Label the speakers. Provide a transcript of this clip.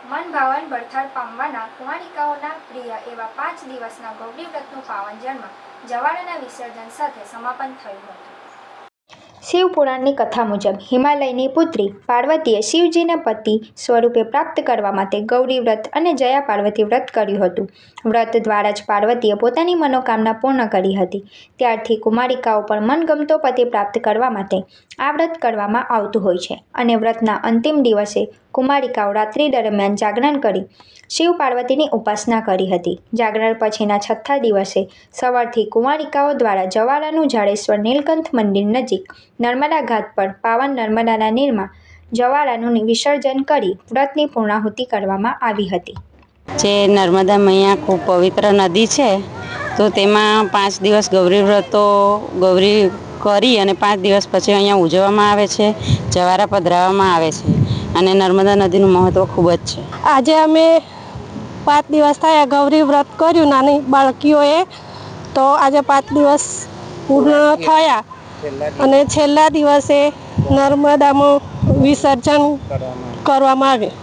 Speaker 1: મન ભાવન બળથાળ પામવાના કુમારિકાઓના પ્રિય એવા 5 દિવસના ગૌરી વ્રતનું પાવન જન્મ જવાળાના વિસર્જન સાથે સમાપન થયું હતું। શિવ પુરાણની કથા મુજબ હિમાલયની પુત્રી પાર્વતીએ શિવજીને પતિ સ્વરૂપે પ્રાપ્ત કરવા માટે ગૌરી વ્રત અને જયા પાર્વતી વ્રત કર્યું હતું। વ્રત દ્વારા જ પાર્વતીએ પોતાની મનોકામના પૂર્ણ કરી હતી। ત્યારથી કુમારિકાઓ પણ મનગમતો પતિ પ્રાપ્ત કરવા માટે આ વ્રત કરવામાં આવતું હોય છે અને વ્રતના અંતિમ દિવસે કુમારિકાઓ રાત્રિ દરમિયાન જાગરણ કરી શિવ પાર્વતીની ઉપાસના કરી હતી। જાગરણ પછીના છઠ્ઠા દિવસે સવારથી કુમારિકાઓ દ્વારા જવાળાનું જાડેશ્વર નીલકંઠ મંદિર નજીક નર્મદા ઘાટ પર પાવન નર્મદાના નીરમાં જવાળાનું વિસર્જન કરી વ્રતની પૂર્ણાહુતિ કરવામાં આવી હતી।
Speaker 2: જે નર્મદા મૈયા ખૂબ પવિત્ર નદી છે, તો તેમાં 5 દિવસ ગૌરી વ્રતો ગૌરી કરી અને 5 દિવસ પછી અહીંયા ઉજવવામાં આવે છે, જવારા પધરાવવામાં આવે છે અને નર્મદા નદીનું મહત્ત્વ ખૂબ જ છે।
Speaker 3: આજે અમે 5 દિવસ થયા ગૌરી વ્રત કર્યું નાની બાળકીઓએ, તો આજે 5 દિવસ પૂર્ણ થયા અને છેલ્લા દિવસે નર્મદામાં વિસર્જન કરવામાં આવ્યું।